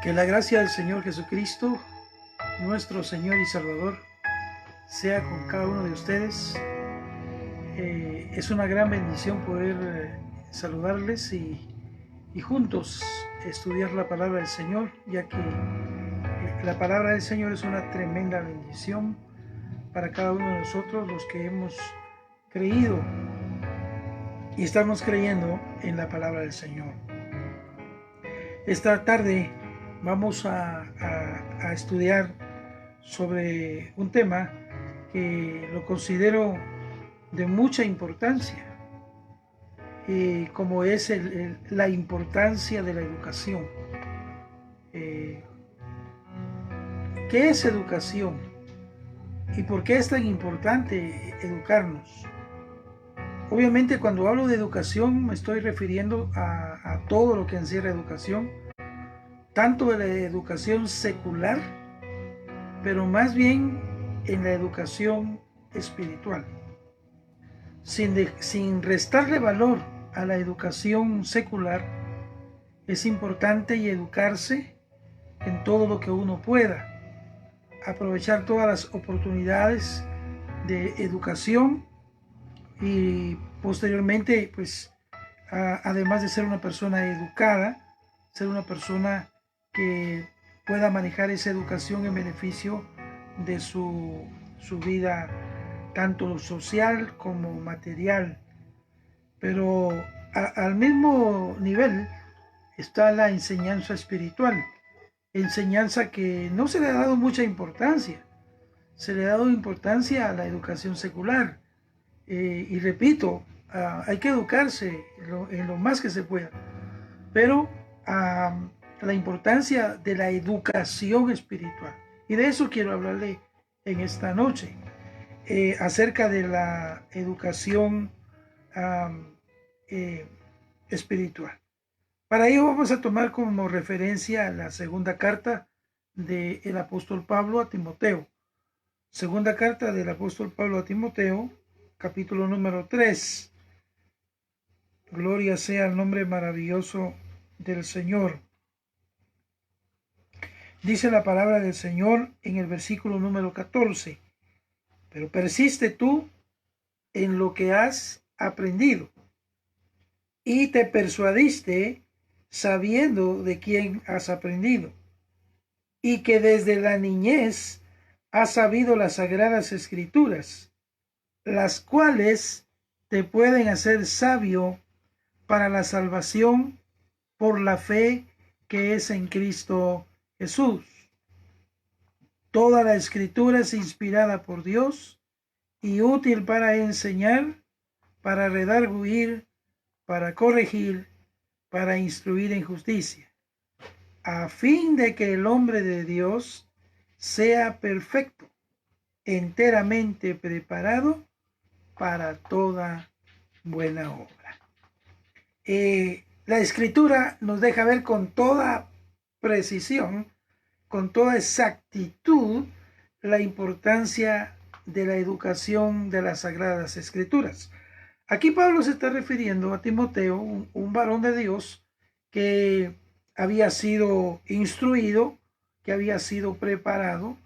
Que la gracia del Señor Jesucristo, nuestro Señor y Salvador, sea con cada uno de ustedes. Es una gran bendición poder saludarles y juntos estudiar la palabra del Señor, ya que la palabra del Señor es una tremenda bendición para cada uno de nosotros, los que hemos creído y estamos creyendo en la palabra del Señor. Esta tarde vamos a estudiar sobre un tema que lo considero de mucha importancia, como es la importancia de la educación. ¿Qué es educación? ¿Y por qué es tan importante educarnos? Obviamente, cuando hablo de educación me estoy refiriendo a todo lo que encierra educación, tanto de la educación secular, pero más bien en la educación espiritual. Sin restarle valor a la educación secular, es importante educarse en todo lo que uno pueda, aprovechar todas las oportunidades de educación y posteriormente, pues, además de ser una persona educada, ser una persona que pueda manejar esa educación en beneficio de su vida, tanto social como material. Pero al mismo nivel está la enseñanza espiritual, enseñanza que no se le ha dado mucha importancia. Se le ha dado importancia a la educación secular. Y repito, hay que educarse en lo más que se pueda. Pero la importancia de la educación espiritual. Y de eso quiero hablarle en esta noche, acerca de la educación espiritual. Para ello vamos a tomar como referencia la segunda carta del apóstol Pablo a Timoteo. Segunda carta del apóstol Pablo a Timoteo, capítulo número 3. Gloria sea el nombre maravilloso del Señor. Dice la palabra del Señor en el versículo número 14. Pero persiste tú en lo que has aprendido y te persuadiste sabiendo de quién has aprendido y que desde la niñez has sabido las sagradas escrituras, las cuales te pueden hacer sabio para la salvación por la fe que es en Cristo Jesús. Toda la escritura es inspirada por Dios y útil para enseñar, para redarguir, para corregir, para instruir en justicia, a fin de que el hombre de Dios sea perfecto, enteramente preparado para toda buena obra. La escritura nos deja ver con toda precisión, con toda exactitud, la importancia de la educación de las sagradas escrituras. Aquí Pablo se está refiriendo a Timoteo, un varón de Dios que había sido instruido, que había sido preparado.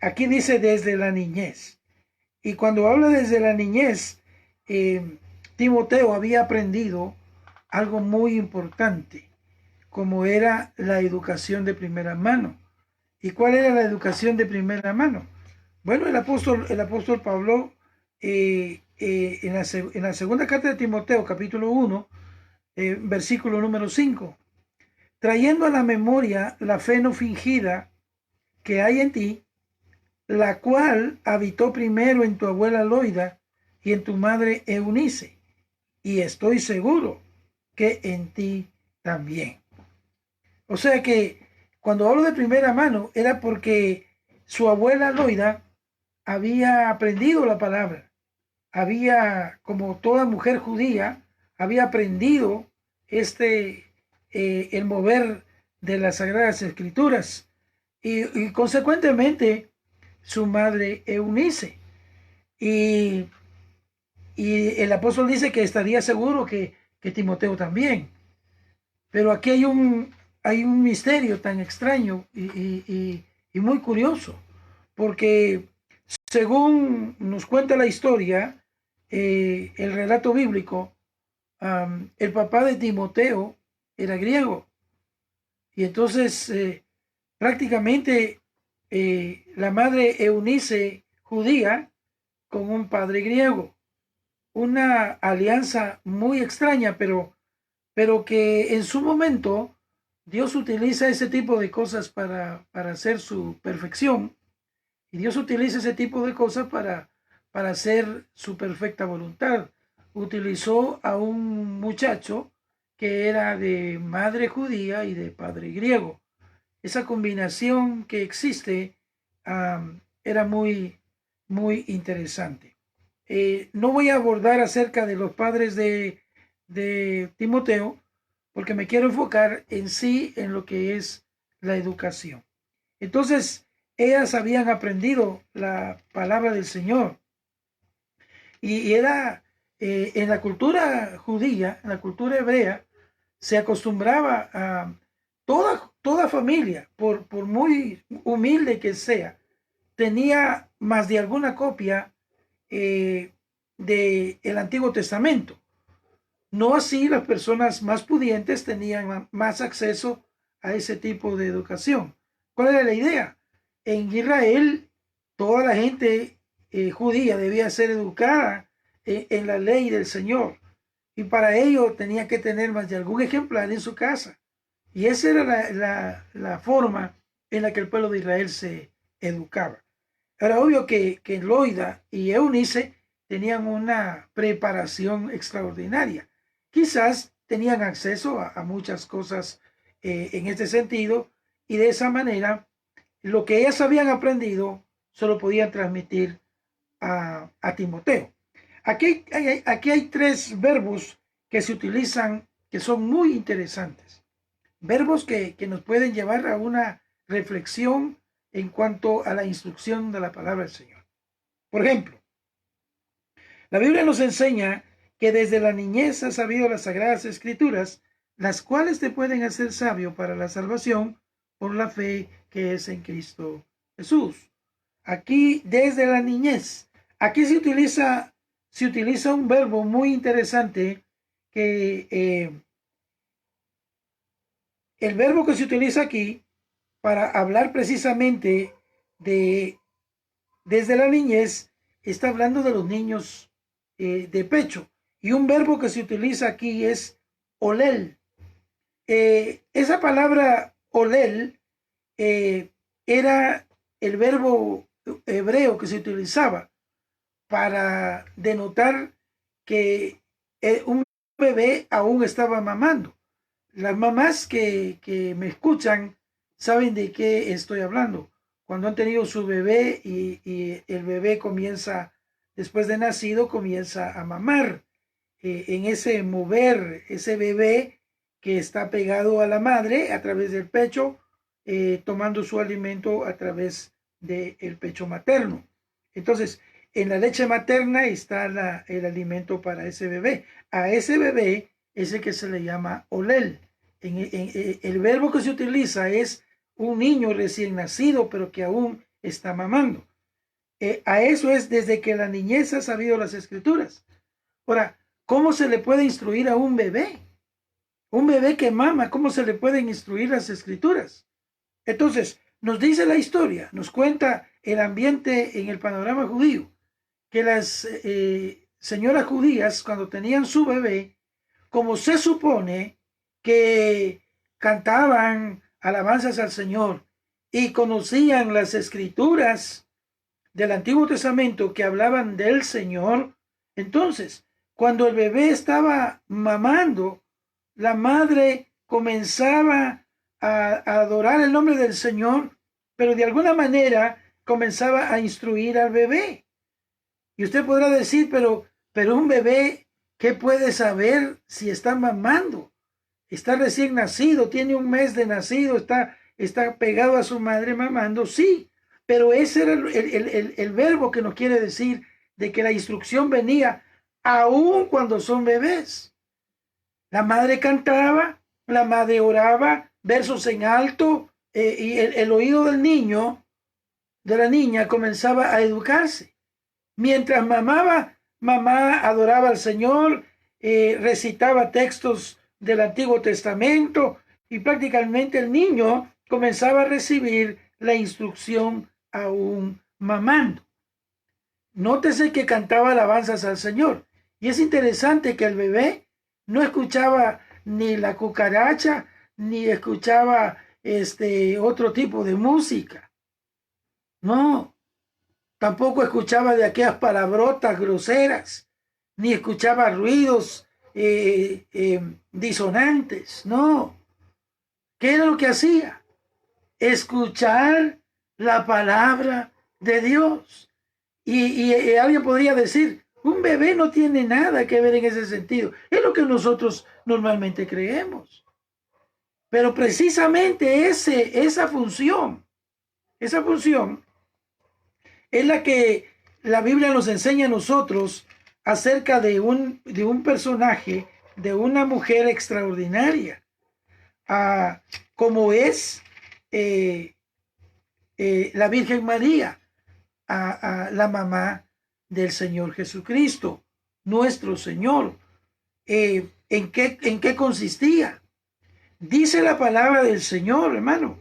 Aquí dice desde la niñez. Y cuando habla desde la niñez, Timoteo había aprendido algo muy importante, como era la educación de primera mano. ¿Y cuál era la educación de primera mano? Bueno, el apóstol Pablo, en la segunda carta de Timoteo, capítulo 1, versículo número 5, trayendo a la memoria la fe no fingida que hay en ti, la cual habitó primero en tu abuela Loida y en tu madre Eunice, y estoy seguro que en ti también. O sea que cuando hablo de primera mano era porque su abuela Loida había aprendido la palabra, como toda mujer judía, había aprendido el mover de las Sagradas Escrituras y consecuentemente su madre Eunice. Y el apóstol dice que estaría seguro que Timoteo también. Pero aquí hay un hay un misterio tan extraño y muy curioso, porque según nos cuenta la historia, el relato bíblico, el papá de Timoteo era griego. Y entonces prácticamente la madre Eunice judía con un padre griego. Una alianza muy extraña, pero que en su momento Dios utiliza ese tipo de cosas para hacer su perfección. Y Dios utiliza ese tipo de cosas para hacer su perfecta voluntad. Utilizó a un muchacho que era de madre judía y de padre griego. Esa combinación que existe era muy interesante. No voy a abordar acerca de los padres de Timoteo, porque me quiero enfocar en sí en lo que es la educación. Entonces, ellas habían aprendido la palabra del Señor y era en la cultura judía, en la cultura hebrea, se acostumbraba a toda familia, por muy humilde que sea, tenía más de alguna copia del Antiguo Testamento. No así las personas más pudientes tenían más acceso a ese tipo de educación. ¿Cuál era la idea? En Israel, toda la gente judía debía ser educada en la ley del Señor. Y para ello tenía que tener más de algún ejemplar en su casa. Y esa era la forma en la que el pueblo de Israel se educaba. Era obvio que Loida y Eunice tenían una preparación extraordinaria. Quizás tenían acceso a muchas cosas en este sentido, y de esa manera lo que ellas habían aprendido se lo podían transmitir a Timoteo. Aquí hay tres verbos que se utilizan que son muy interesantes. Verbos que nos pueden llevar a una reflexión en cuanto a la instrucción de la palabra del Señor. Por ejemplo, la Biblia nos enseña que desde la niñez has sabido las sagradas escrituras, las cuales te pueden hacer sabio para la salvación por la fe que es en Cristo Jesús. Aquí, desde la niñez, aquí se utiliza un verbo muy interesante que el verbo que se utiliza aquí para hablar precisamente de desde la niñez está hablando de los niños de pecho. Y un verbo que se utiliza aquí es olel. Esa palabra olel era el verbo hebreo que se utilizaba para denotar que un bebé aún estaba mamando. Las mamás que me escuchan saben de qué estoy hablando. Cuando han tenido su bebé y el bebé comienza, después de nacido, comienza a mamar. En ese mover, ese bebé que está pegado a la madre a través del pecho, tomando su alimento a través del pecho materno. Entonces, en la leche materna está el alimento para ese bebé. A ese bebé es el que se le llama olel. El verbo que se utiliza es un niño recién nacido, pero que aún está mamando. A eso es desde que la niñez ha sabido las escrituras. Ahora, ¿cómo se le puede instruir a un bebé? Un bebé que mama, ¿cómo se le pueden instruir las escrituras? Entonces, nos dice la historia, nos cuenta el ambiente en el panorama judío, que las señoras judías, cuando tenían su bebé, como se supone que cantaban alabanzas al Señor y conocían las escrituras del Antiguo Testamento que hablaban del Señor, entonces, cuando el bebé estaba mamando, la madre comenzaba a adorar el nombre del Señor, pero de alguna manera comenzaba a instruir al bebé. Y usted podrá decir, pero un bebé, ¿qué puede saber si está mamando? Está recién nacido, tiene un mes de nacido, está pegado a su madre mamando, sí, pero ese era el verbo que nos quiere decir de que la instrucción venía aún cuando son bebés. La madre cantaba, la madre oraba, versos en alto, y el oído del niño, de la niña, comenzaba a educarse. Mientras mamá adoraba al Señor, recitaba textos del Antiguo Testamento, y prácticamente el niño comenzaba a recibir la instrucción aún mamando. Nótese que cantaba alabanzas al Señor. Y es interesante que el bebé no escuchaba ni la cucaracha, ni escuchaba otro tipo de música. No, tampoco escuchaba de aquellas palabrotas groseras, ni escuchaba ruidos disonantes. No. ¿Qué era lo que hacía? Escuchar la palabra de Dios. Y alguien podría decir, un bebé no tiene nada que ver en ese sentido. Es lo que nosotros normalmente creemos. Pero precisamente esa función es la que la Biblia nos enseña a nosotros acerca de un personaje, de una mujer extraordinaria, como es la Virgen María, a la mamá del Señor Jesucristo, nuestro Señor. ¿En qué consistía? Dice la palabra del Señor, hermano.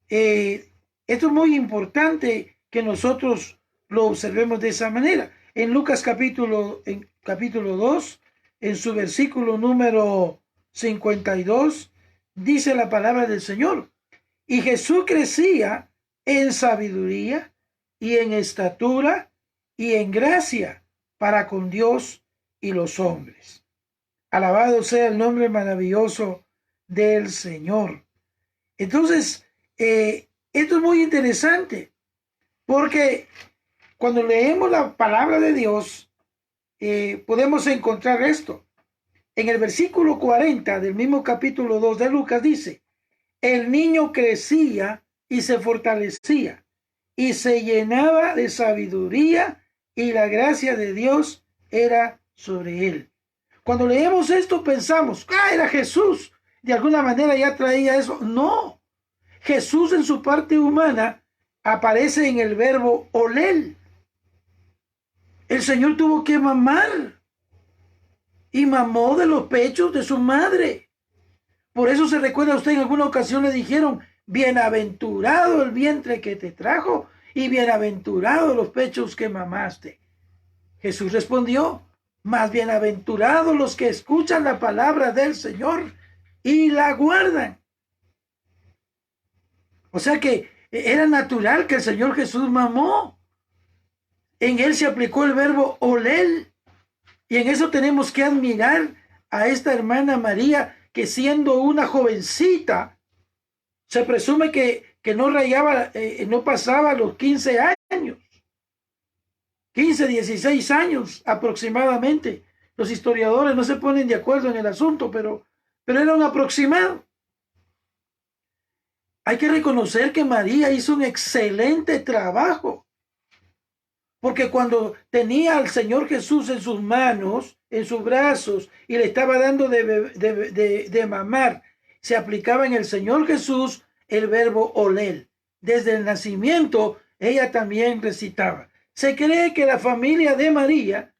Esto es muy importante que nosotros lo observemos de esa manera. En Lucas capítulo 2, en su versículo número 52, dice la palabra del Señor. Y Jesús crecía en sabiduría y en estatura y en gracia para con Dios y los hombres. Alabado sea el nombre maravilloso del Señor. Entonces, esto es muy interesante, porque cuando leemos la palabra de Dios, podemos encontrar esto. En el versículo 40 del mismo capítulo 2 de Lucas dice, el niño crecía y se fortalecía y se llenaba de sabiduría y la gracia de Dios era sobre él. Cuando leemos esto pensamos, era Jesús. De alguna manera ya traía eso. No. Jesús en su parte humana aparece en el verbo oler. El Señor tuvo que mamar y mamó de los pechos de su madre. Por eso se recuerda a usted, en alguna ocasión le dijeron, bienaventurado el vientre que te trajo y bienaventurados los pechos que mamaste. Jesús respondió, más bienaventurados los que escuchan la palabra del Señor y la guardan. O sea que era natural que el Señor Jesús mamó. En él se aplicó el verbo oler. Y en eso tenemos que admirar a esta hermana María, que siendo una jovencita, se presume que no rayaba, no pasaba los 15 años. 15, 16 años aproximadamente. Los historiadores no se ponen de acuerdo en el asunto, pero era un aproximado. Hay que reconocer que María hizo un excelente trabajo, porque cuando tenía al Señor Jesús en sus manos, en sus brazos, y le estaba dando de mamar, se aplicaba en el Señor Jesús el verbo oler. Desde el nacimiento, ella también recitaba. Se cree que la familia de María,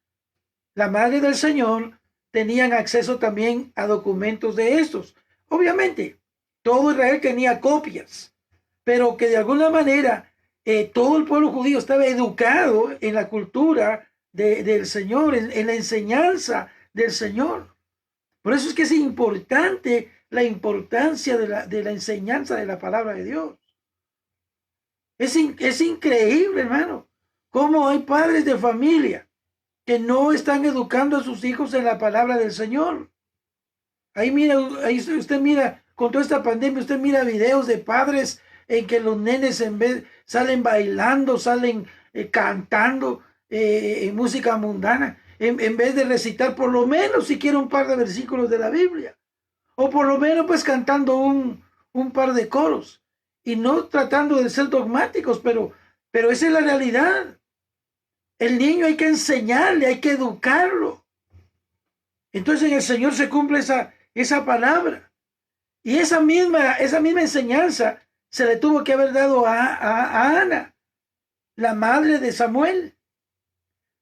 la madre del Señor, tenían acceso también a documentos de estos. Obviamente, todo Israel tenía copias, pero que de alguna manera todo el pueblo judío estaba educado en la cultura del Señor, en la enseñanza del Señor. Por eso es que es importante la importancia de la enseñanza de la palabra de Dios. Es increíble, hermano, cómo hay padres de familia que no están educando a sus hijos en la palabra del Señor. Ahí usted mira, con toda esta pandemia, usted mira videos de padres en que los nenes salen bailando, salen cantando música mundana, en vez de recitar por lo menos siquiera un par de versículos de la Biblia, o por lo menos pues cantando un par de coros, y no tratando de ser dogmáticos, pero esa es la realidad. El niño hay que enseñarle, hay que educarlo. Entonces en el Señor se cumple esa palabra. Y esa misma enseñanza se le tuvo que haber dado a Ana, la madre de Samuel.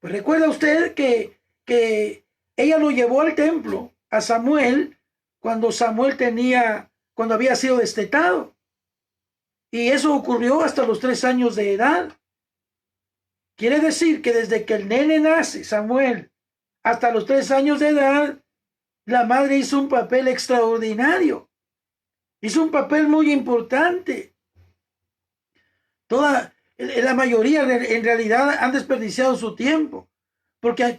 Pues recuerda usted que ella lo llevó al templo a Samuel cuando había sido destetado. Y eso ocurrió hasta los 3 años de edad. Quiere decir que desde que el nene nace, Samuel, hasta los 3 años de edad, la madre hizo un papel extraordinario. Hizo un papel muy importante. La mayoría en realidad han desperdiciado su tiempo, porque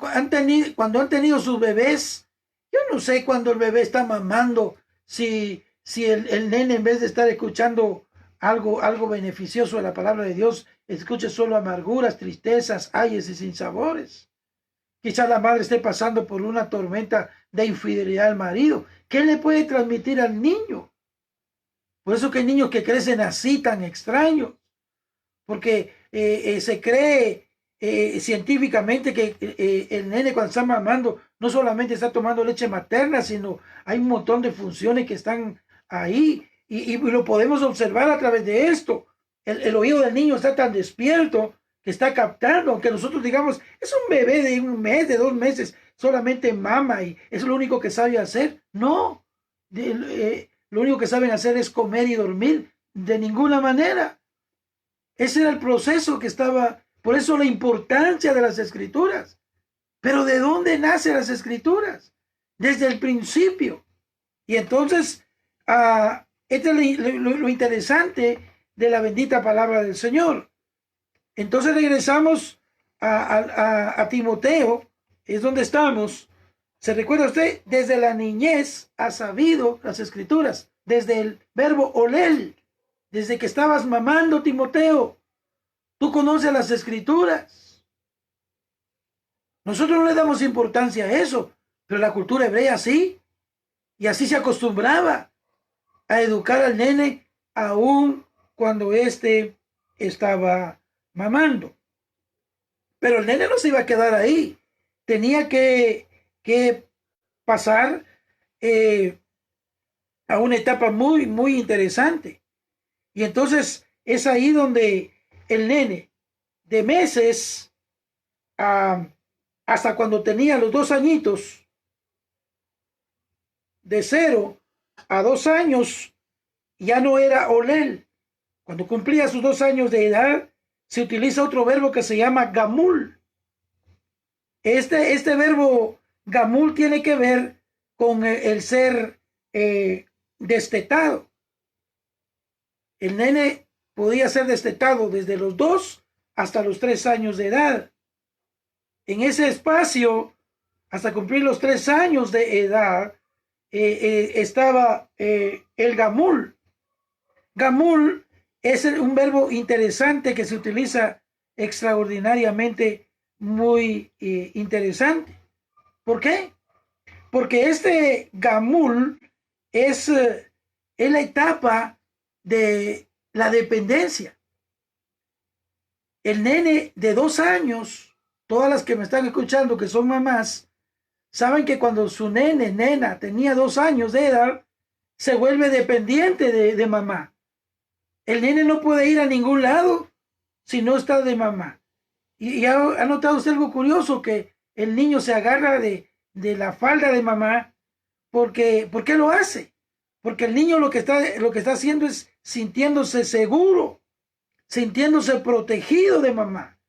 cuando han tenido sus bebés, yo no sé cuando el bebé está mamando, si el nene, en vez de estar escuchando algo beneficioso de la palabra de Dios, escuche solo amarguras, tristezas, ayes y sinsabores. Quizás la madre esté pasando por una tormenta de infidelidad al marido. ¿Qué le puede transmitir al niño? Por eso que hay niños que crecen así, tan extraños, porque se cree científicamente que el nene cuando está mamando no solamente está tomando leche materna, sino hay un montón de funciones que están ahí y lo podemos observar a través de esto. El oído del niño está tan despierto que está captando, aunque nosotros digamos, es un bebé de 1 mes, de 2 meses, solamente mama y es lo único que sabe hacer. No, lo único que saben hacer es comer y dormir, de ninguna manera. Ese era el proceso que estaba, por eso la importancia de las escrituras. Pero ¿de dónde nacen las escrituras? Desde el principio. Y entonces, este es lo interesante de la bendita palabra del Señor. Entonces regresamos a Timoteo, es donde estamos. ¿Se recuerda usted? Desde la niñez ha sabido las escrituras, desde el verbo oler, desde que estabas mamando, Timoteo, tú conoces las escrituras. Nosotros no le damos importancia a eso, pero la cultura hebrea sí, y así se acostumbraba a educar al nene aún cuando éste estaba mamando. Pero el nene no se iba a quedar ahí, tenía que pasar a una etapa muy, muy interesante. Y entonces es ahí donde el nene de meses hasta cuando tenía los 2 añitos, de 0 a 2 años, ya no era oler. Cuando cumplía sus 2 años de edad, se utiliza otro verbo que se llama gamul. Este verbo gamul tiene que ver con el ser destetado. El nene podía ser destetado desde los 2 hasta los 3 años de edad. En ese espacio, hasta cumplir los 3 años de edad, estaba el gamul. Gamul es un verbo interesante que se utiliza extraordinariamente, muy interesante. ¿Por qué? Porque este gamul es la etapa de la dependencia. El nene de 2 años, todas las que me están escuchando que son mamás, saben que cuando su nena tenía 2 años de edad, se vuelve dependiente de mamá. El nene no puede ir a ningún lado si no está de mamá. Y ha notado usted algo curioso, que el niño se agarra de la falda de mamá. ¿Por qué lo hace? Porque el niño lo que está haciendo es sintiéndose seguro, sintiéndose protegido de mamá.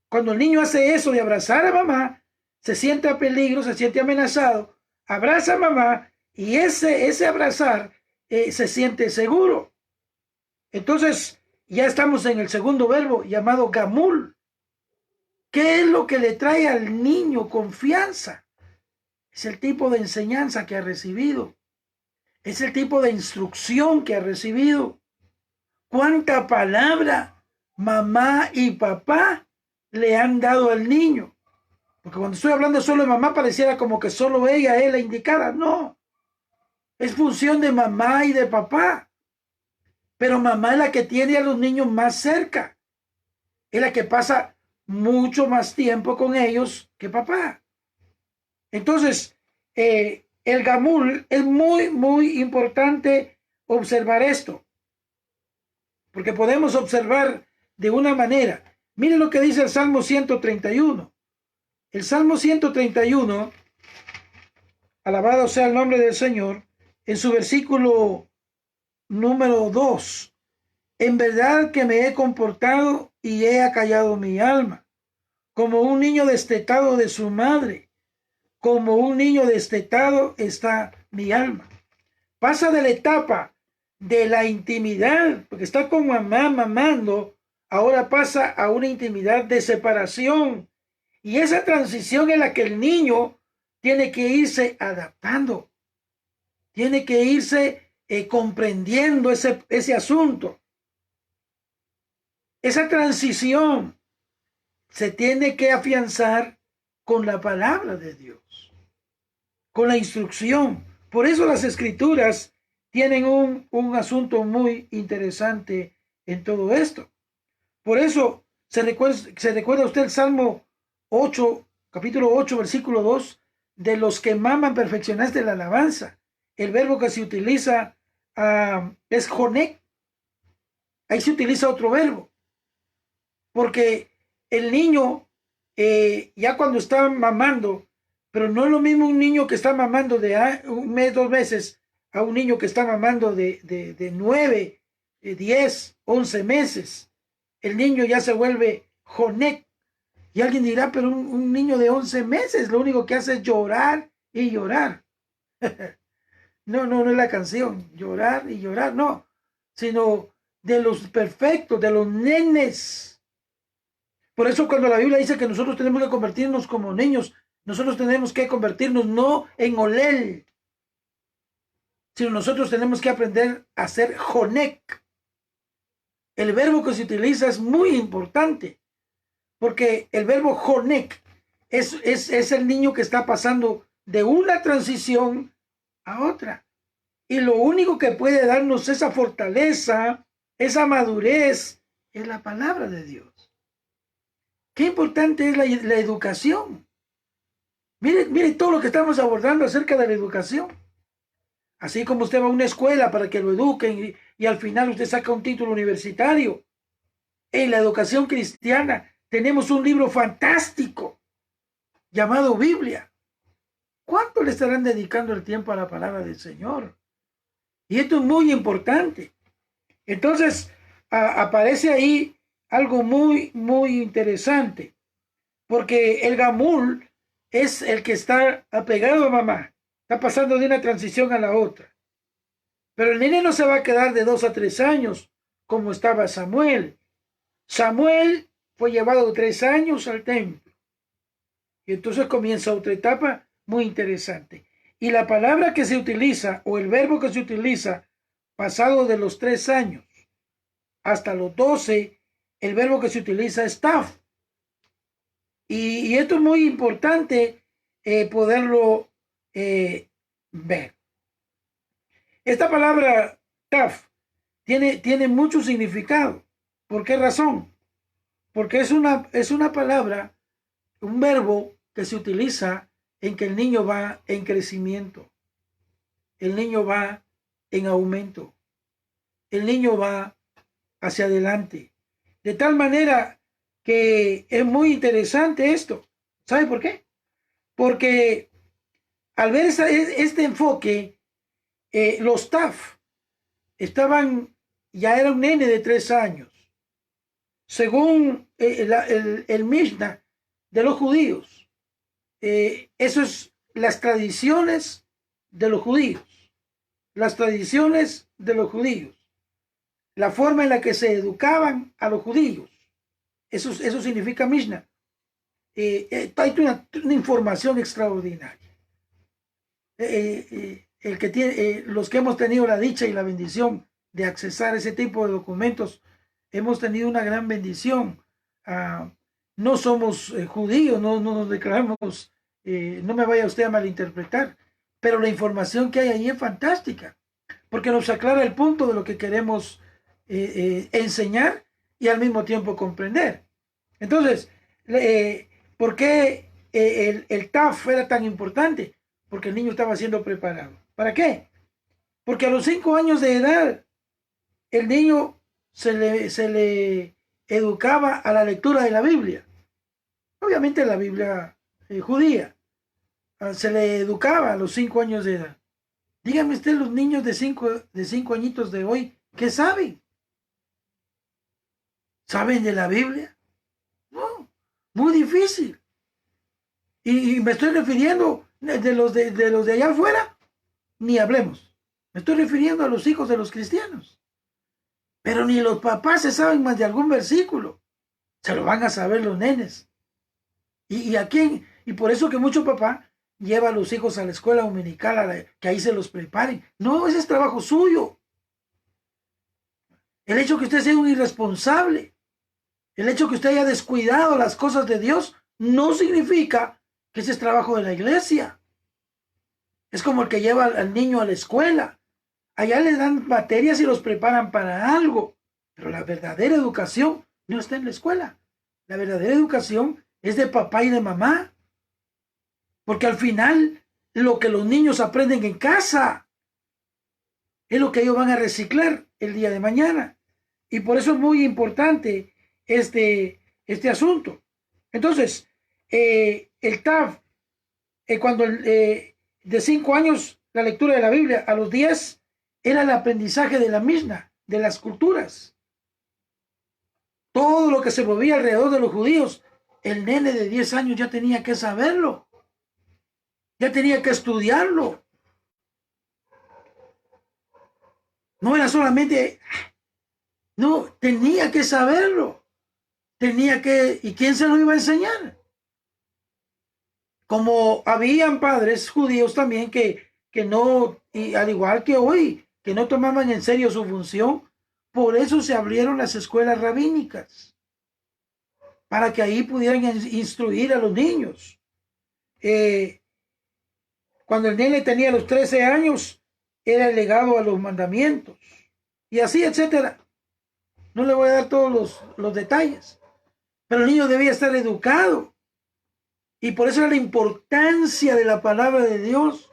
Cuando el niño hace eso de abrazar a mamá, se siente a peligro, se siente amenazado, abraza a mamá y ese abrazar se siente seguro. Entonces, ya estamos en el segundo verbo llamado gamul. ¿Qué es lo que le trae al niño confianza? Es el tipo de enseñanza que ha recibido. Es el tipo de instrucción que ha recibido. ¿Cuánta palabra mamá y papá le han dado al niño? Porque cuando estoy hablando solo de mamá, pareciera como que solo ella es la indicada. No, es función de mamá y de papá. Pero mamá es la que tiene a los niños más cerca. Es la que pasa mucho más tiempo con ellos que papá. Entonces, el gamul, es muy importante observar esto, porque podemos observar de una manera. Miren lo que dice el Salmo 131. El Salmo 131, alabado sea el nombre del Señor, en su versículo número 2. En verdad que me he comportado y he acallado mi alma, como un niño destetado de su madre, como un niño destetado está mi alma. Pasa de la etapa de la intimidad, porque está con mamá mamando, ahora pasa a una intimidad de separación. Y esa transición en la que el niño tiene que irse adaptando, tiene que irse comprendiendo ese asunto. Esa transición se tiene que afianzar con la palabra de Dios, con la instrucción. Por eso las escrituras tienen un asunto muy interesante en todo esto. Por eso se recuerda usted el Salmo 8, capítulo 8, versículo 2, de los que maman perfeccionaste la alabanza. El verbo que se utiliza es jonek. Ahí se utiliza otro verbo, porque el niño ya cuando está mamando, pero no es lo mismo un niño que está mamando de un mes, 2 meses, a un niño que está mamando de 9, 10, 11 meses. El niño ya se vuelve jonek. Y alguien dirá, pero un niño de 11 meses lo único que hace es llorar y llorar. No es la canción, llorar y llorar, no, sino de los perfectos, de los nenes. Por eso cuando la Biblia dice que nosotros tenemos que convertirnos como niños, nosotros tenemos que convertirnos no en olel, sino nosotros tenemos que aprender a ser jonek. El verbo que se utiliza es muy importante, porque el verbo jonek es el niño que está pasando de una transición a otra. Y lo único que puede darnos esa fortaleza, esa madurez, es la palabra de Dios. Qué importante es la educación. Mire todo lo que estamos abordando acerca de la educación. Así como usted va a una escuela para que lo eduquen y al final usted saca un título universitario. En la educación cristiana tenemos un libro fantástico llamado Biblia. ¿Cuánto le estarán dedicando el tiempo a la palabra del Señor? Y esto es muy importante. Entonces, aparece ahí algo muy interesante, porque el gamul es el que está apegado a mamá, está pasando de una transición a la otra. Pero el nene no se va a quedar de 2 a 3 años como estaba Samuel. Samuel fue llevado 3 años al templo. Y entonces comienza otra etapa muy interesante. Y la palabra que se utiliza, o el verbo que se utiliza, pasado de los 3 años hasta los 12, el verbo que se utiliza es taf. Y esto es muy importante poderlo ver. Esta palabra taf tiene mucho significado. ¿Por qué razón? Porque es una palabra, un verbo que se utiliza en que el niño va en crecimiento, el niño va en aumento, el niño va hacia adelante. De tal manera que es muy interesante esto. ¿Sabe por qué? Porque al ver este enfoque, los TAF ya era un nene de 3 años. Según el Mishnah de los judíos, eso es las tradiciones de los judíos. Las tradiciones de los judíos. La forma en la que se educaban a los judíos. Eso significa Mishnah. Hay una información extraordinaria. Los que hemos tenido la dicha y la bendición de accesar ese tipo de documentos, hemos tenido una gran bendición. No somos judíos, no nos declaramos, no me vaya usted a malinterpretar, pero la información que hay ahí es fantástica, porque nos aclara el punto de lo que queremos enseñar y al mismo tiempo comprender. Entonces, ¿por qué el TAF era tan importante? porque el niño estaba siendo preparado. ¿Para qué? Porque a los 5 años de edad, el niño se le educaba a la lectura de la Biblia. Obviamente la Biblia judía. Se le educaba a los 5 años de edad. Dígame usted, los niños de cinco añitos de hoy, ¿qué saben? ¿Saben de la Biblia? No, muy difícil. Y me estoy refiriendo de los de allá afuera, ni hablemos. Me estoy refiriendo a los hijos de los cristianos. Pero ni los papás se saben más de algún versículo. Se lo van a saber los nenes. ¿Y a quién? Y por eso que mucho papá lleva a los hijos a la escuela dominical, que ahí se los preparen. No, ese es trabajo suyo. El hecho que usted sea un irresponsable, el hecho que usted haya descuidado las cosas de Dios, no significa que ese es trabajo de la iglesia. Es como el que lleva al niño a la escuela. Allá le dan materias y los preparan para algo. Pero la verdadera educación no está en la escuela. La verdadera educación es de papá y de mamá. Porque al final, lo que los niños aprenden en casa es lo que ellos van a reciclar el día de mañana. Y por eso es muy importante este asunto. Entonces, el TAF, cuando de 5 años la lectura de la Biblia, a los 10 era el aprendizaje de la misma, de las culturas. Todo lo que se movía alrededor de los judíos, el nene de 10 años ya tenía que saberlo, ya tenía que estudiarlo. No era solamente, no, tenía que saberlo, tenía que, ¿y quién se lo iba a enseñar? Como habían padres judíos también que no, y al igual que hoy, que no tomaban en serio su función, por eso se abrieron las escuelas rabínicas, para que ahí pudieran instruir a los niños. Cuando el nene tenía los 13 años, era el legado a los mandamientos, y así, etcétera. No le voy a dar todos los detalles, pero el niño debía estar educado, y por eso era la importancia de la palabra de Dios.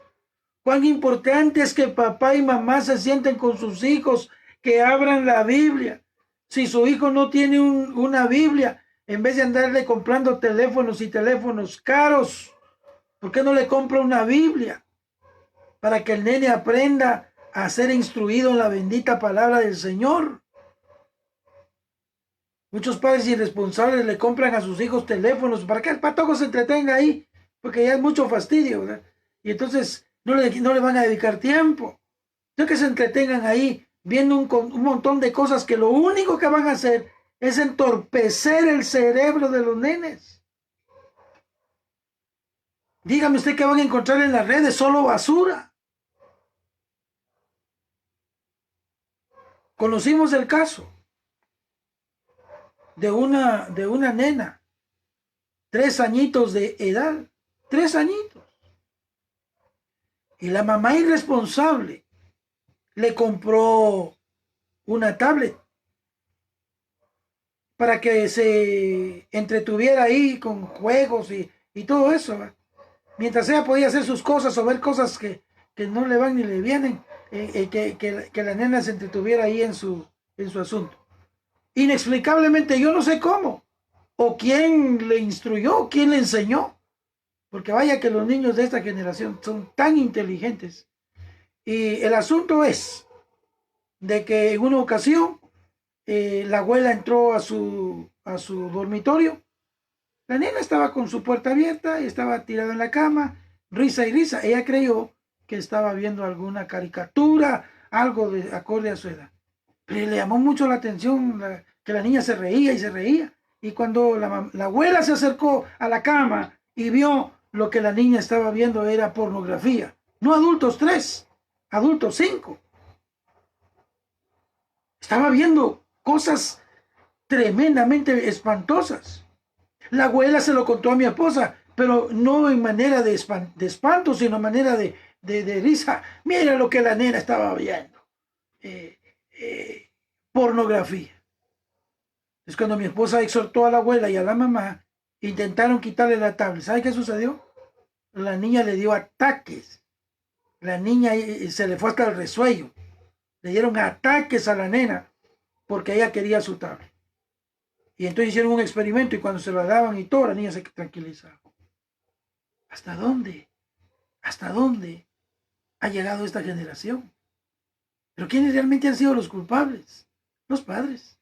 Cuán importante es que papá y mamá se sienten con sus hijos, que abran la Biblia. Si su hijo no tiene una Biblia, en vez de andarle comprando teléfonos y teléfonos caros, ¿por qué no le compra una Biblia? Para que el nene aprenda a ser instruido en la bendita palabra del Señor. Muchos padres irresponsables le compran a sus hijos teléfonos para que el patojo se entretenga ahí, porque ya es mucho fastidio, ¿verdad? Y entonces no le van a dedicar tiempo. Ya que se entretengan ahí viendo un montón de cosas que lo único que van a hacer es entorpecer el cerebro de los nenes. Dígame usted que van a encontrar en las redes, solo basura. Conocimos el caso de una nena, 3 añitos de edad, 3 añitos. Y la mamá irresponsable le compró una tablet para que se entretuviera ahí con juegos y todo eso, ¿verdad? Mientras ella podía hacer sus cosas o ver cosas que no le van ni le vienen, que la nena se entretuviera ahí en su asunto. Inexplicablemente, yo no sé cómo, o quién le instruyó, o quién le enseñó, porque vaya que los niños de esta generación son tan inteligentes. Y el asunto es de que en una ocasión la abuela entró a su dormitorio. La nena estaba con su puerta abierta y estaba tirada en la cama, risa y risa. Ella creyó que estaba viendo alguna caricatura, algo de acorde a su edad. Pero le llamó mucho la atención que la niña se reía y se reía. Y cuando la abuela se acercó a la cama y vio lo que la niña estaba viendo, era pornografía. No adultos 3, adultos 5. Estaba viendo cosas tremendamente espantosas. La abuela se lo contó a mi esposa, pero no en manera de espanto, sino en manera de risa. Mira lo que la nena estaba viendo. Pornografía. Es cuando mi esposa exhortó a la abuela y a la mamá, intentaron quitarle la tablet. ¿Sabe qué sucedió? la niña le dio ataques. La niña se le fue hasta el resuello. Le dieron ataques a la nena porque ella quería su tablet. Y entonces hicieron un experimento y cuando se lo daban y todo, la niña se tranquilizaba. ¿Hasta dónde? ¿Hasta dónde ha llegado esta generación? Pero ¿quiénes realmente han sido los culpables? Los padres.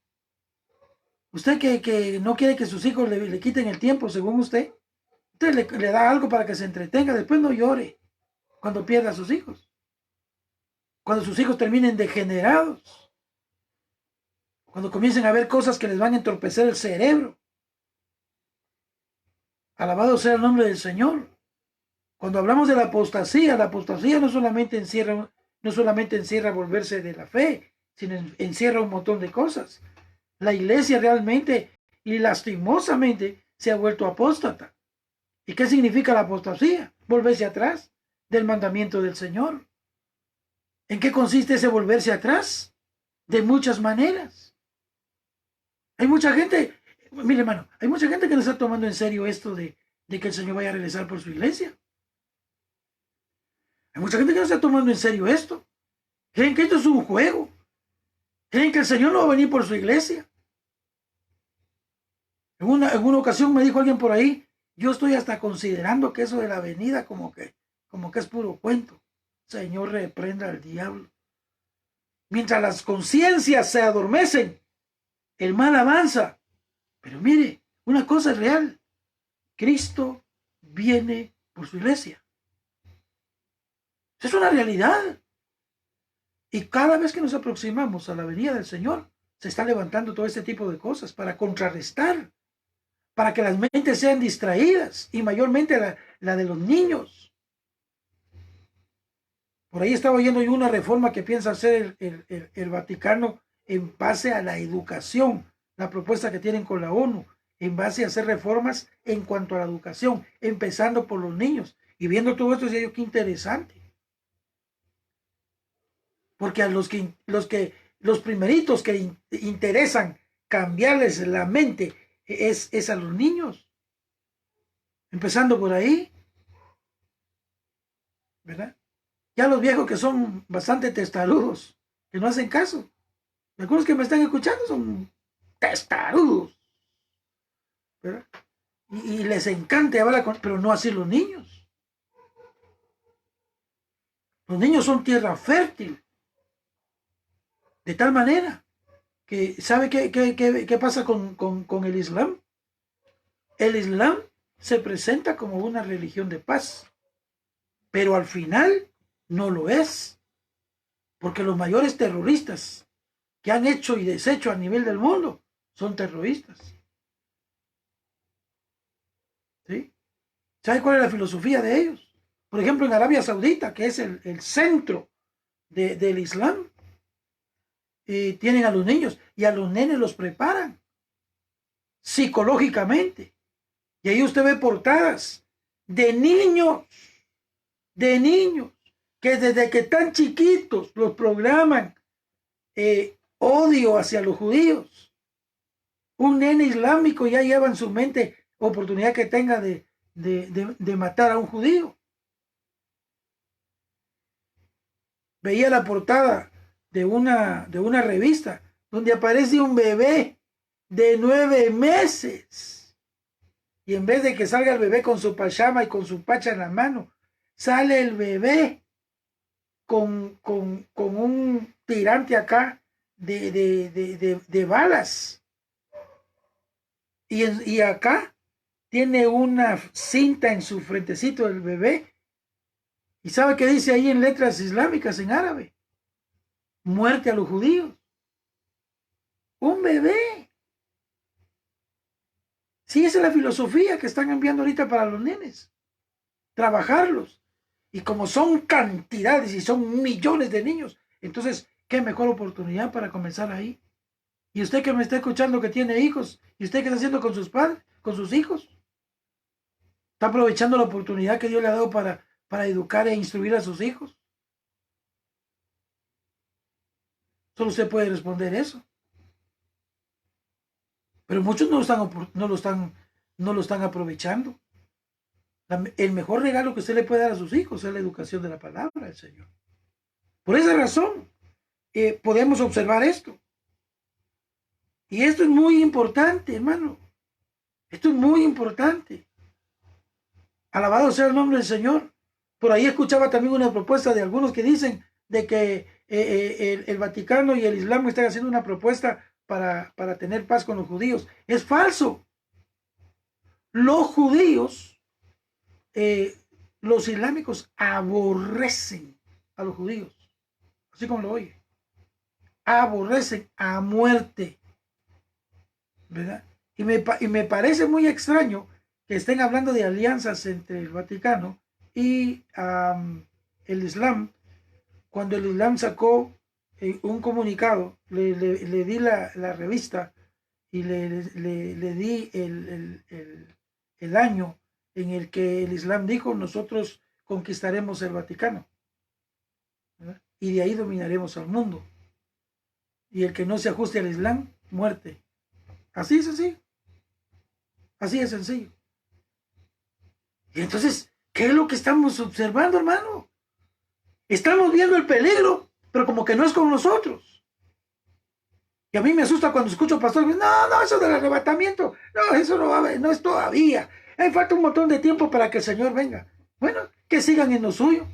Usted que no quiere que sus hijos le quiten el tiempo, según usted le da algo para que se entretenga, después no llore cuando pierda a sus hijos. Cuando sus hijos terminen degenerados. Cuando comiencen a ver cosas que les van a entorpecer el cerebro. Alabado sea el nombre del Señor. Cuando hablamos de la apostasía no solamente encierra volverse de la fe, sino encierra un montón de cosas. La iglesia realmente y lastimosamente se ha vuelto apóstata. ¿Y qué significa la apostasía? Volverse atrás del mandamiento del Señor. ¿En qué consiste ese volverse atrás? De muchas maneras. Hay mucha gente, mire hermano, hay mucha gente que no está tomando en serio esto de que el Señor vaya a regresar por su iglesia. Hay mucha gente que no está tomando en serio esto. Creen que esto es un juego. Creen que el Señor no va a venir por su iglesia. En una ocasión me dijo alguien por ahí, yo estoy hasta considerando que eso de la venida como que es puro cuento. Señor, reprenda al diablo. Mientras las conciencias se adormecen, el mal avanza. Pero mire, una cosa es real. Cristo viene por su iglesia. Es una realidad. Y cada vez que nos aproximamos a la venida del Señor, se está levantando todo este tipo de cosas para contrarrestar, para que las mentes sean distraídas, y mayormente la de los niños. Por ahí estaba oyendo yo una reforma que piensa hacer el Vaticano en base a la educación, la propuesta que tienen con la ONU, en base a hacer reformas en cuanto a la educación, empezando por los niños. Y viendo todo esto, decía yo, qué interesante. Porque a los primeritos que interesan cambiarles la mente es a los niños. Empezando por ahí, ¿verdad? Ya los viejos que son bastante testarudos, que no hacen caso. Algunos que me están escuchando son testarudos, ¿verdad? Y les encanta hablar, pero no así los niños. Los niños son tierra fértil. De tal manera que, ¿sabe qué pasa con el Islam? El Islam se presenta como una religión de paz, pero al final no lo es, porque los mayores terroristas que han hecho y deshecho a nivel del mundo son terroristas. ¿Sí? ¿Sabe cuál es la filosofía de ellos? Por ejemplo, en Arabia Saudita, que es el centro del Islam, tienen a los niños y a los nenes los preparan psicológicamente. Y ahí usted ve portadas de niños, que desde que están chiquitos los programan odio hacia los judíos. Un nene islámico ya lleva en su mente oportunidad que tenga de matar a un judío. Veía la portada de una revista donde aparece un bebé de 9 meses. Y en vez de que salga el bebé con su pachama y con su pacha en la mano, sale el bebé con un tirante acá de balas. Y acá tiene una cinta en su frentecito del bebé. ¿Y sabe qué dice ahí en letras islámicas en árabe? Muerte a los judíos. Un bebé. Sí, esa es la filosofía que están enviando ahorita para los nenes. Trabajarlos. Y como son cantidades y son millones de niños, entonces, qué mejor oportunidad para comenzar ahí. Y usted que me está escuchando que tiene hijos, ¿y usted qué está haciendo con sus padres, con sus hijos? ¿Está aprovechando la oportunidad que Dios le ha dado para educar e instruir a sus hijos? Solo usted puede responder eso. Pero muchos no lo están aprovechando. El mejor regalo que usted le puede dar a sus hijos es la educación de la palabra del Señor. Por esa razón, podemos observar esto. Y esto es muy importante, hermano. Esto es muy importante. Alabado sea el nombre del Señor. Por ahí escuchaba también una propuesta de algunos que dicen de que el Vaticano y el Islam están haciendo una propuesta para tener paz con los judíos. Es falso. Los judíos, los islámicos aborrecen a los judíos, así como lo oye. Aborrecen a muerte, ¿verdad? Y me parece muy extraño que estén hablando de alianzas entre el Vaticano y el Islam, cuando el Islam sacó un comunicado, le di la revista y le di el año en el que el Islam dijo: nosotros conquistaremos el Vaticano, ¿verdad? Y de ahí dominaremos al mundo. Y el que no se ajuste al Islam, muerte. Así es así. Así es sencillo. Y entonces, ¿qué es lo que estamos observando, hermano? Estamos viendo el peligro, pero como que no es con nosotros. Y a mí me asusta cuando escucho pastores: no, eso del arrebatamiento, no, eso no va, no es todavía. Hay falta un montón de tiempo para que el Señor venga. Bueno, que sigan en lo suyo.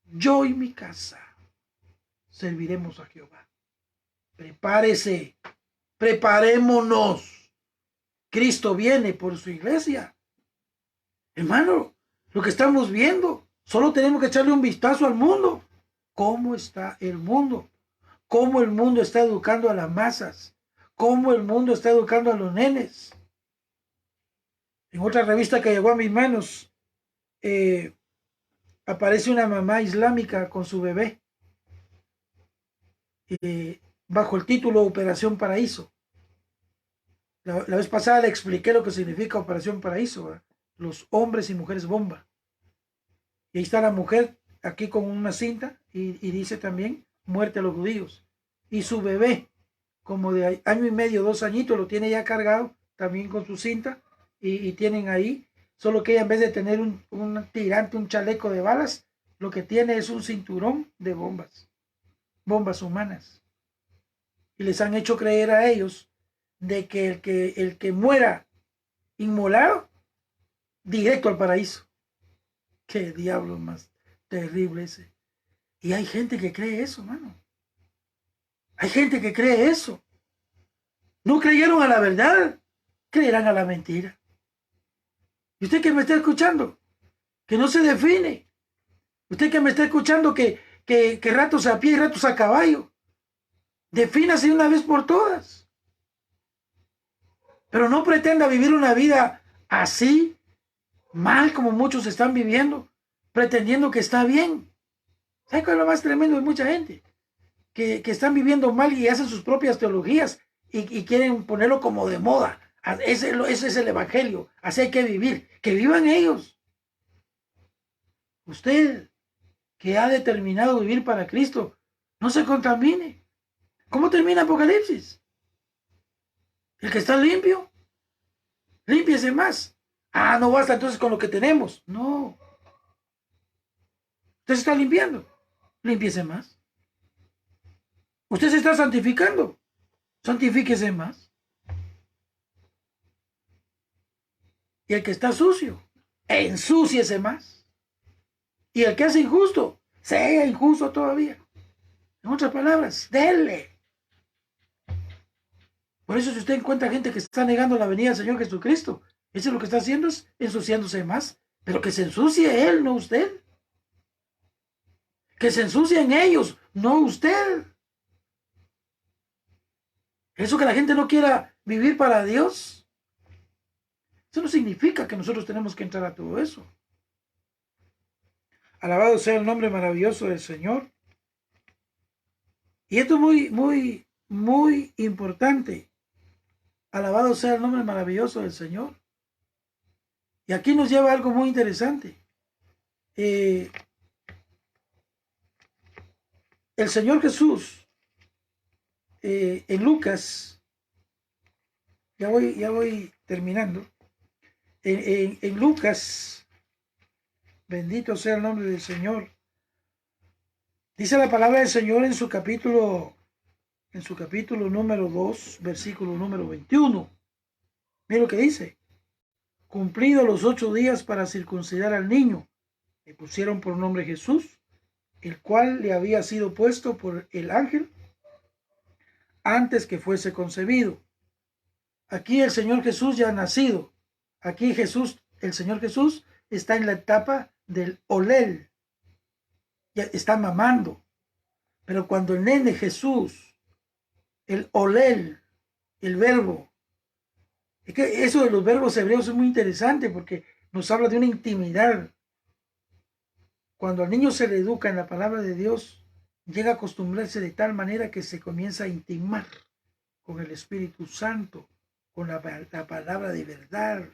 Yo y mi casa serviremos a Jehová. Prepárese, preparémonos. Cristo viene por su iglesia. Hermano, lo que estamos viendo, solo tenemos que echarle un vistazo al mundo. ¿Cómo está el mundo? ¿Cómo el mundo está educando a las masas? ¿Cómo el mundo está educando a los nenes? En otra revista que llegó a mis manos, aparece una mamá islámica con su bebé, bajo el título Operación Paraíso. La vez pasada le expliqué lo que significa Operación Paraíso, ¿verdad? Los hombres y mujeres bomba. Y ahí está la mujer aquí con una cinta y dice también: muerte a los judíos. Y su bebé, como de año y medio, 2 añitos, lo tiene ya cargado también con su cinta y tienen ahí, solo que ella, en vez de tener un tirante, un chaleco de balas, lo que tiene es un cinturón de bombas humanas. Y les han hecho creer a ellos de que el que muera inmolado, directo al paraíso. Qué diablo más terrible ese. Y hay gente que cree eso, hermano. Hay gente que cree eso. No creyeron a la verdad, creerán a la mentira. Y usted que me está escuchando, que no se define. Usted que me está escuchando, que ratos a pie y ratos a caballo. Defínase una vez por todas. Pero no pretenda vivir una vida así, mal, como muchos están viviendo, pretendiendo que está bien. ¿Sabe cuál es lo más tremendo de mucha gente? Que están viviendo mal y hacen sus propias teologías y quieren ponerlo como de moda. Ese es el evangelio. Así hay que vivir. Que vivan ellos. Usted, que ha determinado vivir para Cristo, no se contamine. ¿Cómo termina Apocalipsis? El que está limpio, límpiese más. No basta entonces con lo que tenemos. No. Usted se está limpiando, límpiese más. Usted se está santificando, santifíquese más. Y el que está sucio, ensúciese más. Y el que hace injusto, sea injusto todavía. En otras palabras, denle. Por eso, si usted encuentra gente que está negando la venida del Señor Jesucristo, eso es lo que está haciendo, es ensuciándose más. Pero que se ensucie él, no usted. Que se ensucien ellos, no usted. Eso que la gente no quiera vivir para Dios, eso no significa que nosotros tenemos que entrar a todo eso. Alabado sea el nombre maravilloso del Señor. Y esto es muy, muy, muy importante. Alabado sea el nombre maravilloso del Señor. Y aquí nos lleva algo muy interesante. El Señor Jesús, en Lucas, ya voy terminando. en Lucas, bendito sea el nombre del Señor, dice la palabra del Señor en su capítulo número 2, versículo número 21. Mira lo que dice. Cumplidos los 8 días para circuncidar al niño, le pusieron por nombre Jesús, el cual le había sido puesto por el ángel antes que fuese concebido. Aquí el Señor Jesús ya ha nacido. Aquí el Señor Jesús está en la etapa del olel. Ya está mamando. Pero cuando el nene Jesús, el olel, el verbo, es que eso de los verbos hebreos es muy interesante porque nos habla de una intimidad. Cuando al niño se le educa en la palabra de Dios, llega a acostumbrarse de tal manera que se comienza a intimar con el Espíritu Santo, con la palabra de verdad.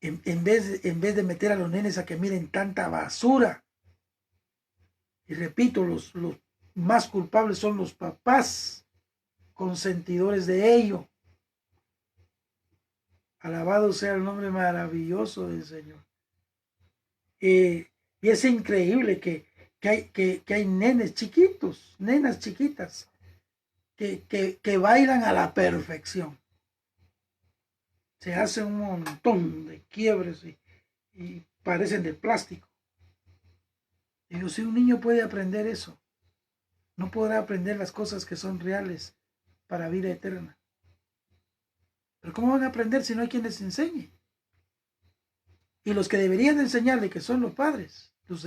En vez de meter a los nenes a que miren tanta basura. Y repito, los más culpables son los papás, consentidores de ello. Alabado sea el nombre maravilloso del Señor. Y es increíble que hay nenes chiquitos, nenas chiquitas, que bailan a la perfección. Se hacen un montón de quiebres y parecen de plástico. Digo, si un niño puede aprender eso, no podrá aprender las cosas que son reales para vida eterna. Pero ¿cómo van a aprender si no hay quien les enseñe? Y los que deberían enseñarle, que son los padres, los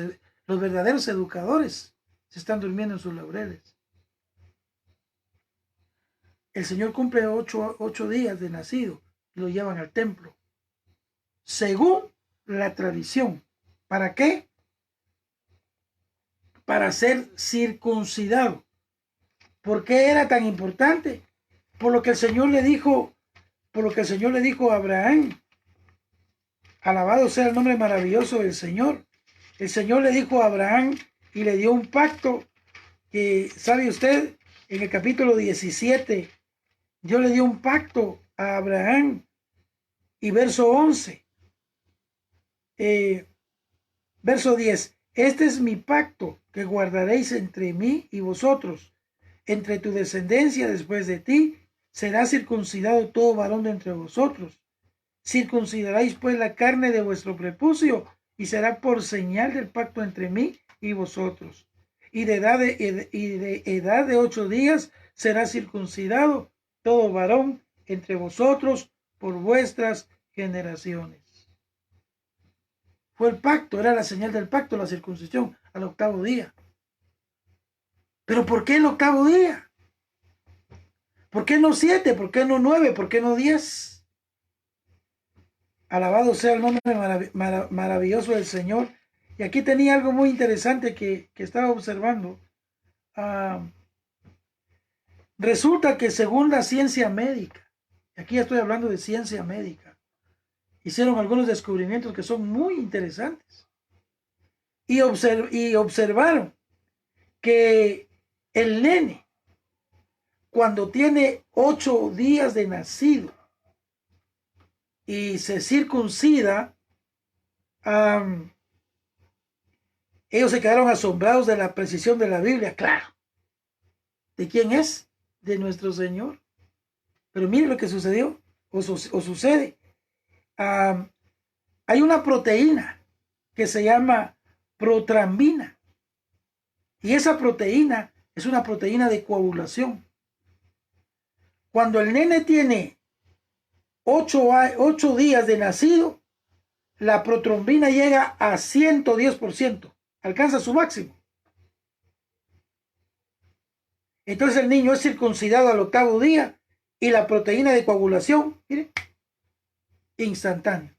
verdaderos educadores, se están durmiendo en sus laureles. El Señor cumple 8 días de nacido y lo llevan al templo, según la tradición. ¿Para qué? Para ser circuncidado. ¿Por qué era tan importante? Por lo que el Señor le dijo a Abraham. Alabado sea el nombre maravilloso del Señor. El Señor le dijo a Abraham y le dio un pacto que, ¿sabe usted? En el capítulo 17, Dios le dio un pacto a Abraham. Y verso 11, verso 10, este es mi pacto que guardaréis entre mí y vosotros. Entre tu descendencia después de ti será circuncidado todo varón de entre vosotros. Circuncidaréis pues la carne de vuestro prepucio y será por señal del pacto entre mí y vosotros. Y de edad de 8 días será circuncidado todo varón entre vosotros por vuestras generaciones. Fue el pacto, era la señal del pacto, la circuncisión al 8º día. ¿Pero por qué el 8º día? ¿Por qué no 7? ¿Por qué no 9? ¿Por qué no 10? Alabado sea el nombre maravilloso del Señor. Y aquí tenía algo muy interesante que estaba observando. Resulta que según la ciencia médica, aquí ya estoy hablando de ciencia médica, hicieron algunos descubrimientos que son muy interesantes. Y observaron que el nene, cuando tiene 8 días de nacido y se circuncida, ellos se quedaron asombrados de la precisión de la Biblia. Claro. ¿De quién es? De nuestro Señor. Pero mire lo que sucedió o sucede. Hay una proteína que se llama protrombina. Y esa proteína es una proteína de coagulación. Cuando el nene tiene 8 días de nacido, la protrombina llega a 110%. Alcanza su máximo. Entonces el niño es circuncidado al 8º día y la proteína de coagulación, mire, instantáneo.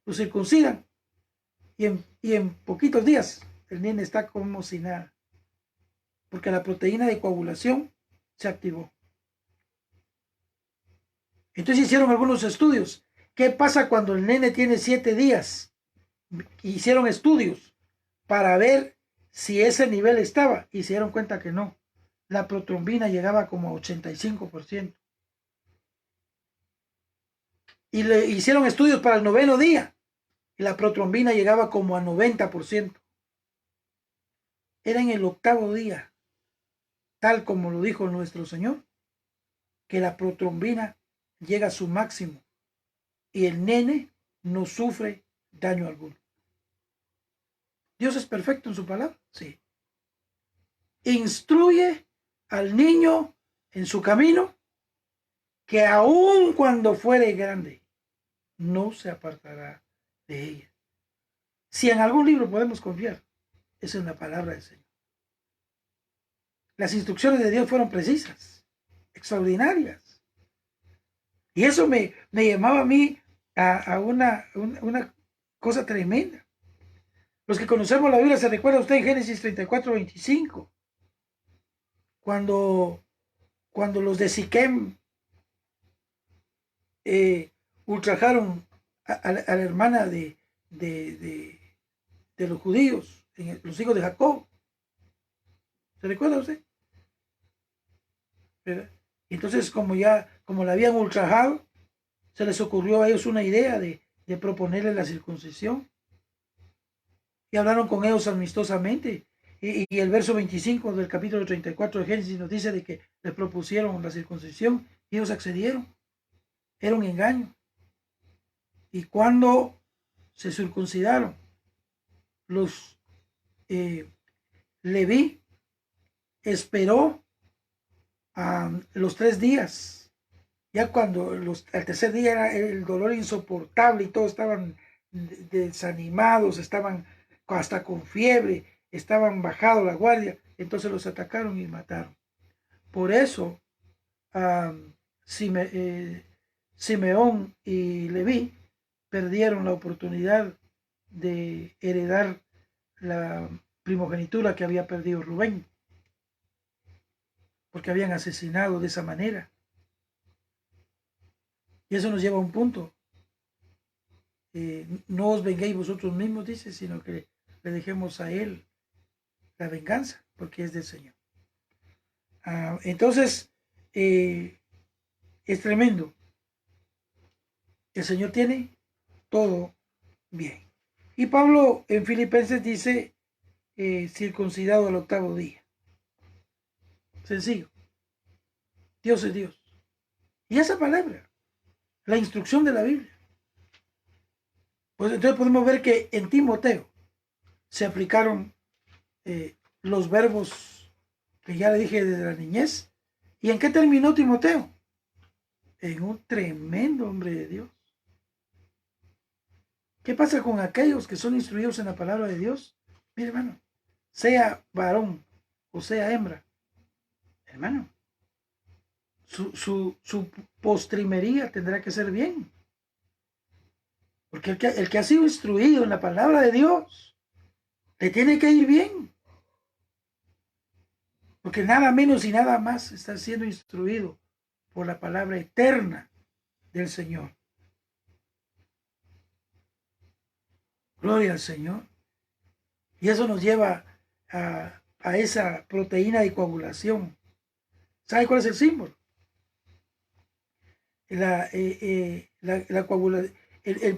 Lo circuncidan y en poquitos días el nene está como si nada, porque la proteína de coagulación se activó. Entonces hicieron algunos estudios. ¿Qué pasa cuando el nene tiene 7 días? Hicieron estudios para ver si ese nivel estaba y se dieron cuenta que no. La protrombina llegaba como a 85%. y le hicieron estudios para el 9º día y la protrombina llegaba como a 90%. Era en el 8º día, tal como lo dijo nuestro Señor, que la protrombina llega a su máximo y el nene no sufre daño alguno. ¿Dios es perfecto en su palabra? Sí. Instruye al niño en su camino, que aun cuando fuere grande, no se apartará de ella. Si en algún libro podemos confiar, es en la palabra del Señor. Las instrucciones de Dios fueron precisas, extraordinarias. Y eso me llamaba a mí a una cosa tremenda. Los que conocemos la Biblia, se recuerda usted en Génesis 34:25, cuando los de Siquem ultrajaron a la hermana de los judíos, los hijos de Jacob. ¿Se recuerda usted? ¿Verdad? Entonces, como la habían ultrajado, se les ocurrió a ellos una idea de proponerle la circuncisión. Y hablaron con ellos amistosamente. Y el verso 25 del capítulo 34 de Génesis nos dice de que les propusieron la circuncisión y ellos accedieron. Era un engaño. Y cuando se circuncidaron, los Leví esperó los 3 días. Ya cuando al tercer día era el dolor insoportable y todos estaban desanimados, estaban hasta con fiebre, estaban bajados la guardia, entonces los atacaron y mataron. Por eso Simeón y Leví perdieron la oportunidad de heredar la primogenitura que había perdido Rubén, porque habían asesinado de esa manera. Y eso nos lleva a un punto. No os venguéis vosotros mismos, dice, sino que le dejemos a Él la venganza, porque es del Señor. Entonces, es tremendo. El Señor tiene todo bien. Y Pablo en Filipenses dice, circuncidado al 8º día. Sencillo. Dios es Dios. Y esa palabra, la instrucción de la Biblia. Pues entonces podemos ver que en Timoteo se aplicaron los verbos que ya le dije desde la niñez. ¿Y en qué terminó Timoteo? En un tremendo hombre de Dios. ¿Qué pasa con aquellos que son instruidos en la palabra de Dios? Mire, hermano, sea varón o sea hembra, hermano, su postrimería tendrá que ser bien. Porque el que ha sido instruido en la palabra de Dios, le tiene que ir bien. Porque nada menos y nada más está siendo instruido por la palabra eterna del Señor. Gloria al Señor. Y eso nos lleva a esa proteína de coagulación. ¿Sabe cuál es el símbolo? El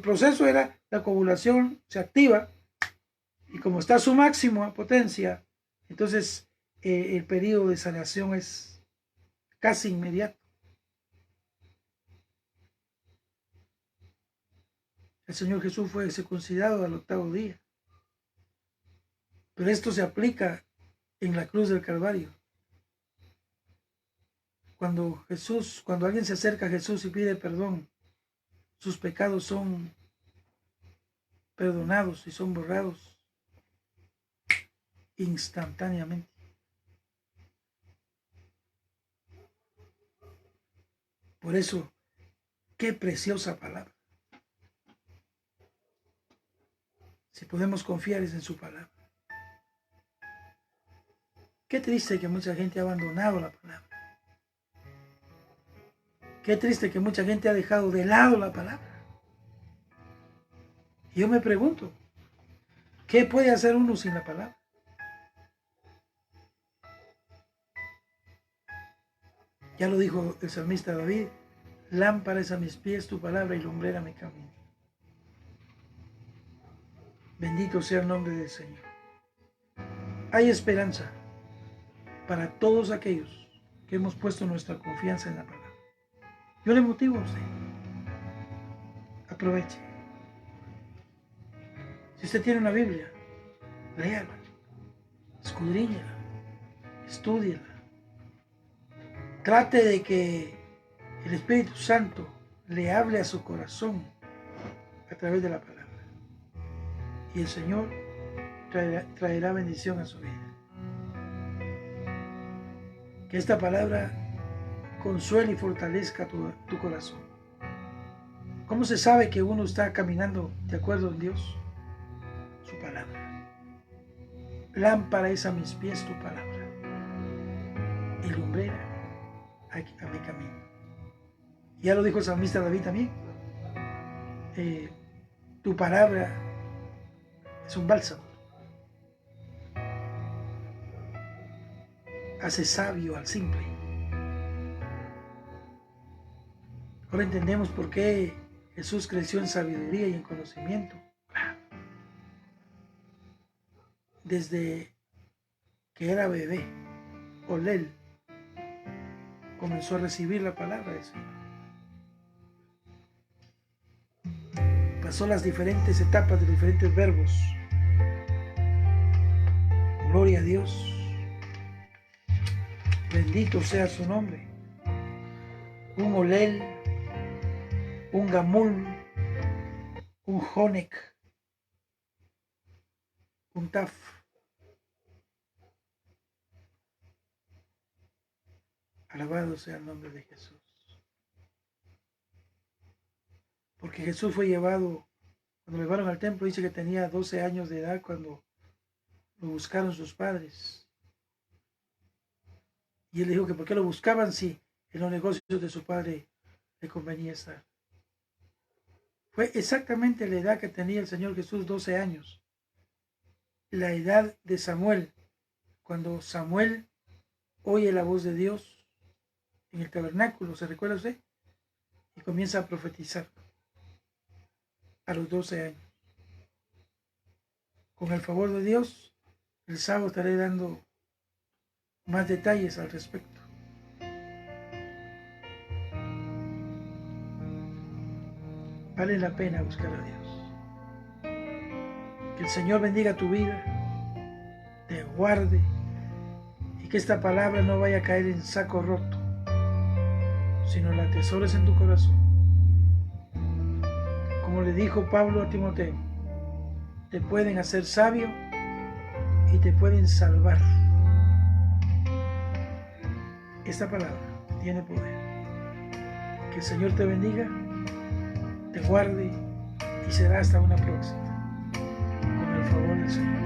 proceso era la coagulación se activa y como está a su máximo potencia, entonces el periodo de sanación es casi inmediato. El Señor Jesús fue circuncidado al 8º día. Pero esto se aplica en la cruz del Calvario. Cuando alguien se acerca a Jesús y pide perdón, sus pecados son perdonados y son borrados instantáneamente. Por eso, qué preciosa palabra. Si podemos confiar es en su palabra. Qué triste que mucha gente ha abandonado la palabra. Qué triste que mucha gente ha dejado de lado la palabra. Y yo me pregunto, ¿qué puede hacer uno sin la palabra? Ya lo dijo el salmista David, Lámpara es a mis pies tu palabra y lumbrera mi camino. Bendito sea el nombre del Señor. Hay esperanza para todos aquellos que hemos puesto nuestra confianza en la palabra. Yo le motivo a usted. Aproveche. Si usted tiene una Biblia, léala, escudriñela, estúdiela. Trate de que el Espíritu Santo le hable a su corazón a través de la palabra. Y el Señor traerá bendición a su vida. Que esta palabra consuele y fortalezca tu corazón. ¿Cómo se sabe que uno está caminando de acuerdo en Dios? Su palabra. Lámpara es a mis pies tu palabra y lumbrera a mi camino. Ya lo dijo el salmista David también. Tu palabra es un bálsamo. Hace sabio al simple. Ahora entendemos por qué Jesús creció en sabiduría y en conocimiento. Desde que era bebé, Olel, comenzó a recibir la palabra del Señor. Pasó las diferentes etapas de diferentes verbos. Gloria a Dios. Bendito sea su nombre. Un Olel, un Gamul, un Jonek, un Taf. Alabado sea el nombre de Jesús. Porque Jesús fue llevado, cuando lo llevaron al templo, dice que tenía 12 años de edad cuando lo buscaron sus padres. Y él dijo que por qué lo buscaban si en los negocios de su padre le convenía estar. Fue exactamente la edad que tenía el Señor Jesús, 12 años. La edad de Samuel, cuando Samuel oye la voz de Dios en el tabernáculo, ¿se recuerda usted? Y comienza a profetizar a los 12 años. Con el favor de Dios, el sábado estaré dando más detalles al respecto. Vale la pena buscar a Dios. Que el Señor bendiga tu vida, te guarde y que esta palabra no vaya a caer en saco roto, sino la atesores en tu corazón. Como le dijo Pablo a Timoteo, te pueden hacer sabio y te pueden salvar. Esta palabra tiene poder. Que el Señor te bendiga, te guarde y será hasta una próxima. Con el favor del Señor.